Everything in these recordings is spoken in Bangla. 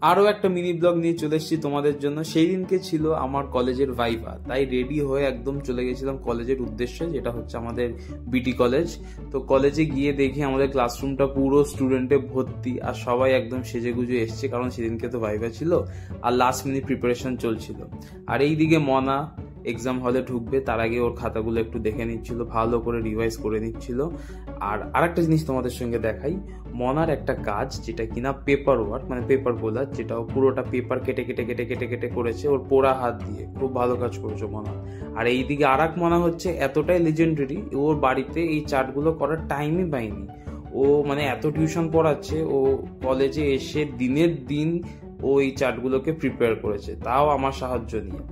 আরও একটা মিনি ব্লগ নিয়ে চলে এসেছি তোমাদের জন্য। সেই দিনকে ছিল আমার কলেজের ভাইভা, তাই রেডি হয়ে একদম চলে গেছিলাম কলেজের উদ্দেশ্যে, যেটা হচ্ছে আমাদের বিটি কলেজ। তো কলেজে গিয়ে দেখি আমাদের ক্লাসরুমটা পুরো স্টুডেন্টে ভর্তি, আর সবাই একদম সেজে গুজে এসছে, কারণ সেদিনকে তো ভাইভা ছিল আর লাস্ট মিনিট প্রিপারেশন চলছিল। আর এইদিকে মনা এক্সাম হলে ঢুকবে, তার আগে ওর খাতাগুলো একটু দেখে নিচ্ছিল, ভালো করে রিভাইজ করে নিচ্ছিল। আর আরেকটা জিনিস তোমাদের সঙ্গে দেখাই, মনার একটা কাজ যেটা কিনা পেপার ওয়ার্ক, মানে পেপার বোলার, যেটা পুরোটা পেপার কেটে কেটে কেটে কেটে কেটে করেছে ওর পোড়া হাত দিয়ে। খুব ভালো কাজ করেছে মনা। আর এইদিকে আর এক মনা হচ্ছে এতটাই লেজেন্ডারি, ওর বাড়িতে এই চার্টগুলো করার টাইমই পায়নি। ও মানে এত টিউশন পড়াচ্ছে, ও কলেজে এসে দিনের দিন ও এই চার্টগুলোকে প্রিপেয়ার করেছে, তাও আমার সাহায্য নিয়ে।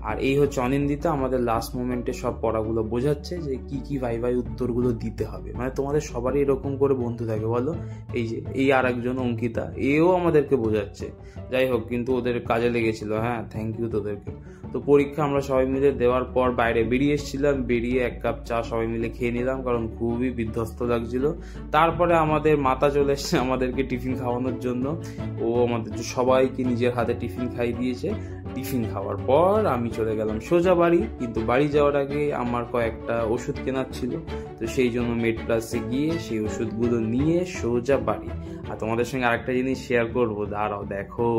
আর এই হচ্ছে অনিন্দিতা, আমাদের লাস্ট মোমেন্টে সব পড়াগুলো বোঝাচ্ছে যে কি কি ভাই উত্তরগুলো দিতে হবে। মানে তোমাদের সবারই এরকম করে বন্ধু থাকে বলো? এই যে এই আর একজন অঙ্কিতা, এও আমাদেরকে বোঝাচ্ছে। যাই হোক, কিন্তু ওদের কাজে লেগেছিল। হ্যাঁ, থ্যাংক ইউ তোদেরকে। তো পরীক্ষা আমরা সবাই মিলে দেওয়ার পর বাইরে বেরিয়ে এসেছিলাম, বেরিয়ে এক কাপ চা সবাই মিলে খেয়ে নিলাম, কারণ খুবই বিধ্বস্ত লাগছিল। তারপরে আমাদের মাতা চলে এসছে আমাদেরকে টিফিন খাওয়ানোর জন্য। ও আমাদের সবাইকে নিজের হাতে টিফিন খাইয়ে দিয়েছে। টিফিন খাওয়ার পর আমি চলে গেলাম সোজা বাড়ি, কিন্তু বাড়ি যাওয়ার আগে আমার কয়েকটা ওষুধ কেনার ছিল, তো সেই জন্য মেড প্লাসে গিয়ে সেই ওষুধগুলো নিয়ে সোজা বাড়ি। আর তোমাদের সঙ্গে আরেকটা জিনিস শেয়ার করবো, দাঁড়াও দেখো।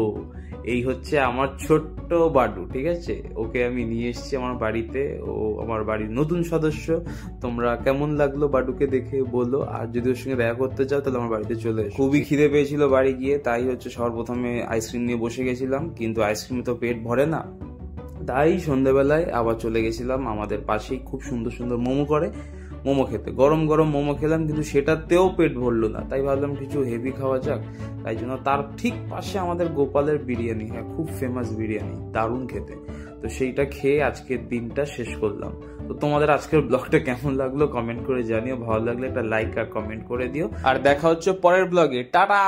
এই হচ্ছে আমার ছোট্ট বাডু, ঠিক আছে? ওকে আমি নিয়ে এসেছি আমার বাড়িতে, ও আমার বাড়ির নতুন সদস্য। তোমরা কেমন লাগলো বাডুকে দেখে বলো, আর যদি ওর সঙ্গে দেখা করতে চাও তাহলে আমার বাড়িতে চলে এসো। খুবই খিদে পেয়েছিল বাড়ি গিয়ে, তাই হচ্ছে সর্বপ্রথমে আইসক্রিম নিয়ে বসে গেছিলাম, কিন্তু আইসক্রিমে তো পেট ভরে না, তাই সন্ধ্যেবেলায় আবার চলে গেছিলাম আমাদের পাশেই খুব সুন্দর সুন্দর মোমো করে, মোমো খেতে। গরম গরম মোমো খেলাম, কিন্তু সেটাতেও পেট ভরলো না, তাই ভাবলাম কিছু হেভি খাওয়া যাক। তাই জন্য তার ঠিক পাশে আমাদের গোপালের বিরিয়ানি, হ্যাঁ খুব ফেমাস বিরিয়ানি, দারুণ খেতে। তো সেইটা খেয়ে আজকের দিনটা শেষ করলাম। তো তোমাদের আজকের ব্লগটা কেমন লাগলো কমেন্ট করে জানিও, ভালো লাগলে একটা লাইক আর কমেন্ট করে দিও, আর দেখা হচ্ছে পরের ব্লগে। টাটা।